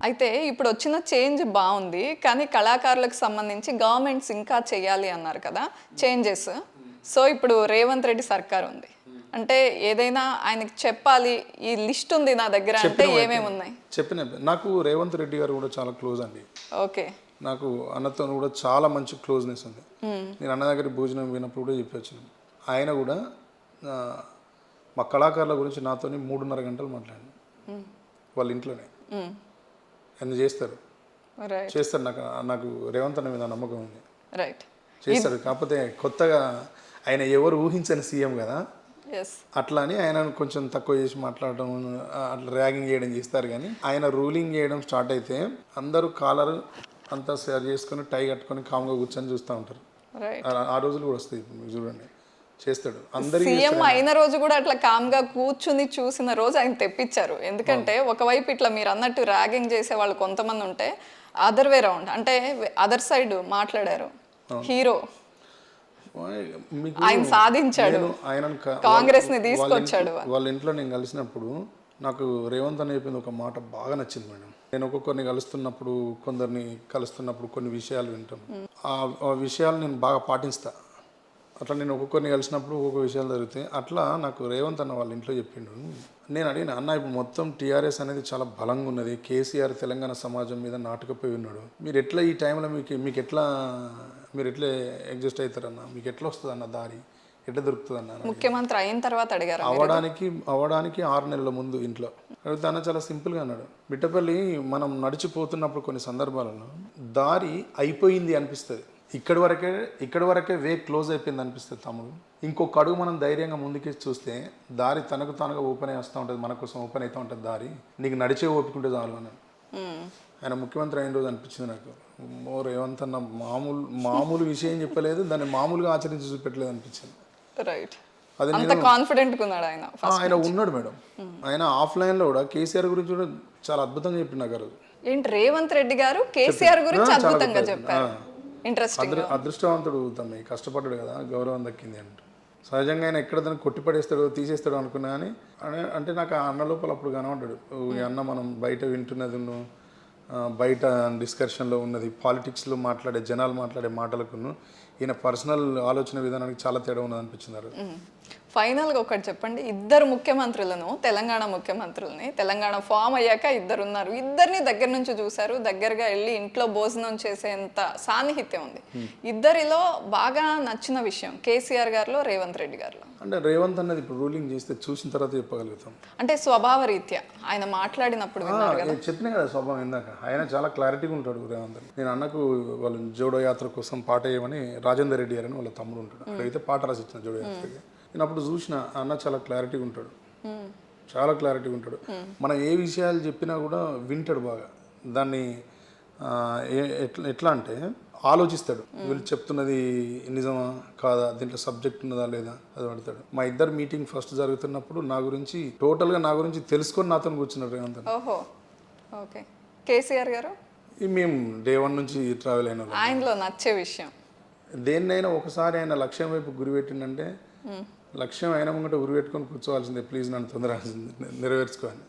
అయితే ఇప్పుడు వచ్చిన చేంజ్ బాగుంది. కానీ కళాకారులకు సంబంధించి గవర్నమెంట్స్ ఇంకా చేయాలి అన్నారు కదా చేంజెస్. సో ఇప్పుడు రేవంత్ రెడ్డి సర్కార్ ఉంది. అంటే ఏదైనా ఆయనకి చెప్పాలి, ఈ లిస్ట్ ఉంది నా దగ్గర అంటే ఏమేమి ఉన్నాయి? నాకు రేవంత్ రెడ్డి గారు కూడా చాలా క్లోజ్ అండి. ఓకే. నాకు అన్నతో కూడా చాలా మంచి క్లోజ్నెస్ ఉంది. నేను అన్న దగ్గర భోజనం విన్నప్పుడు కూడా చెప్పొచ్చాను. ఆయన కూడా మా కళాకారుల గురించి నాతో 3.5 గంటలు మాట్లాడాను వాళ్ళ ఇంట్లోనే. ఆయన చేస్తారు. నాకు నాకు రేవంత్ అన్న మీద నమ్మకం ఉంది. చేస్తారు. కాకపోతే కొత్తగా ఆయన ఎవరు ఊహించని సీఎం కదా, అట్లా అని ఆయన కొంచెం తక్కువ చేసి మాట్లాడడం, అట్లా ర్యాగింగ్ చేయడం చేస్తారు. కానీ ఆయన రూలింగ్ చేయడం స్టార్ట్ అయితే అందరూ కాలర్ అంతా షేర్ చేసుకొని టై కట్టుకొని కామ్గా కూర్చొని చూస్తూ ఉంటారు. ఆ రోజులు కూడా వస్తాయి. చూడండి, చేస్తాడు. అందరూ సీఎం అయిన రోజు కూడా అట్లా కామ్గా కూర్చుని చూసిన రోజు ఆయన తెప్పించారు. ఎందుకంటే ఒకవైపు ఇట్లా మీరు అన్నట్టు ర్యాగింగ్ చేసే వాళ్ళు కొంతమంది ఉంటే, అదర్ వే రౌండ్ అంటే అదర్ సైడ్ మాట్లాడారు. హీరో ఆయన సాధించాడు, కాంగ్రెస్ ని తీసుకొచ్చాడు. వాళ్ళ ఇంట్లో నేను కలిసినప్పుడు నాకు రేవంత్ అని చెప్పింది ఒక మాట బాగా నచ్చింది మేడం. నేను ఒక్కొక్కరిని కలుస్తున్నప్పుడు, కొందరిని కలుస్తున్నప్పుడు కొన్ని విషయాలు వింటాం. ఆ విషయాలు నేను బాగా పాటిస్తా. అట్లా నేను ఒక్కొక్కరిని కలిసినప్పుడు ఒక్కొక్క విషయాలు జరుగుతాయి. అట్లా నాకు రేవంత్ అన్న వాళ్ళ ఇంట్లో చెప్పిండు. నేను అడిగిన, అన్న ఇప్పుడు మొత్తం టీఆర్ఎస్ అనేది చాలా బలంగా ఉన్నది, కేసీఆర్ తెలంగాణ సమాజం మీద నాటుకపోయి ఉన్నాడు, మీరు ఎట్లా ఈ టైంలో మీరు ఎట్లా అడ్జస్ట్ అవుతారన్న, మీకు ఎట్లా వస్తుంది అన్న దారి, ఎట్లా దొరుకుతుంది అన్న? ముఖ్యమంత్రి అయిన తర్వాత అడిగారు. అవడానికి 6 నెలల ముందు ఇంట్లో అడిగితే అన్న చాలా సింపుల్గా అన్నాడు, బిట్టపల్లి మనం నడిచిపోతున్నప్పుడు కొన్ని సందర్భాలలో దారి అయిపోయింది అనిపిస్తుంది, ఇక్కడి వరకే వే క్లోజ్ అయిపోయింది అనిపిస్తుంది తమ్ముడు, ఇంకొక అడుగు మనం ధైర్యంగా ముందుకి చూస్తే దారి తనకు తానుగా ఓపెన్ అయి వస్తూ ఉంటుంది, మన కోసం ఓపెన్ అవుతూ ఉంటుంది దారి, నీకు నడిచే ఓపికంటే చాలు అన్నాడు. ఆయన ముఖ్యమంత్రి అయిన రోజు అనిపించింది నాకు, రేవంత్ అన్న మామూలు విషయం చెప్పలేదు, దాన్ని మామూలుగా ఆచరించి చూపెట్టలేదు అనిపించింది. ఆయన ఉన్నాడు మేడం. ఆయన ఆఫ్లైన్ లో కూడా కేసీఆర్ గురించి కూడా చాలా అద్భుతంగా చెప్పిండు నాకు. ఏంటి రేవంత్ రెడ్డి గారు కేసీఆర్ గురించి అద్భుతంగా చెప్పారు. అదృష్టవంతుడు తమ్మి, కష్టపడ్డాడు కదా, గౌరవం దక్కింది అంట. సహజంగా ఆయన ఎక్కడ దాన్ని కొట్టిపడేస్తాడో తీసేస్తాడో అనుకున్నా కానీ అంటే నాకు ఆ అన్న లోపల అప్పుడు కనబడ్డాడు. ఈ అన్న మనం బయట వింటున్నది, బయట డిస్కషన్లో ఉన్నది, పాలిటిక్స్లో మాట్లాడే జనాలు మాట్లాడే మాటలకును ఈయన పర్సనల్ ఆలోచన విధానానికి చాలా తేడా ఉన్నది అనిపించినారు. ఫైనల్గా ఒకటి చెప్పండి, ఇద్దరు ముఖ్యమంత్రులను, తెలంగాణ ముఖ్యమంత్రులని, తెలంగాణ ఫామ్ అయ్యాక ఇద్దరు ఉన్నారు, ఇద్దరిని దగ్గర నుంచి చూశారు, దగ్గరగా వెళ్ళి ఇంట్లో భోజనం చేసేంత సాన్నిహిత్యం ఉంది. ఇద్దరిలో బాగా నచ్చిన విషయం కేసీఆర్ గారిలో, రేవంత్ రెడ్డి గారిలో? అంటే రేవంత్ అన్నది ఇప్పుడు రూలింగ్ చేస్తే చూసిన తర్వాత చెప్పగలుగుతాం. అంటే స్వభావ రీత్యా ఆయన మాట్లాడినప్పుడు చెప్పినా కదా స్వభావం ఇందాక, ఆయన చాలా క్లారిటీగా ఉంటాడు రేవంత్. నేను అన్నకు వాళ్ళు జోడో యాత్ర కోసం పాట వేయమని రాజేందర్ రెడ్డి గారు అని వాళ్ళ తమ్ముడు ఉంటాడు, అక్కడైతే పాట రాసిచ్చిన జోడో యాత్రకి. నేను అప్పుడు చూసిన అన్న చాలా క్లారిటీగా ఉంటాడు, చాలా క్లారిటీగా ఉంటాడు. మనం ఏ విషయాలు చెప్పినా కూడా వింటాడు బాగా. దాన్ని ఎట్లా అంటే ఆలోచిస్తాడు, వీళ్ళు చెప్తున్నది నిజమా కాదా, దీంట్లో సబ్జెక్ట్ ఉన్నదా లేదా అది పడతాడు. మా ఇద్దరు మీటింగ్ ఫస్ట్ జరుగుతున్నప్పుడు నా గురించి టోటల్గా నా గురించి తెలుసుకొని నాతో కూర్చున్నాడు రేవంత్. ఓకే. కేసీఆర్ గారు మేము డే 1 నుంచి ట్రావెల్ అయినా, ఆయనలో నచ్చే విషయం దేన్నైనా ఒకసారి ఆయన లక్ష్యం వైపు గురిపెట్టిందంటే లక్ష్యం అయినా ముంగట గురిపెట్టుకొని కూర్చోవాల్సిందే, ప్లీజ్ నన్ను తొందరగా నెరవేర్చుకోవాలి.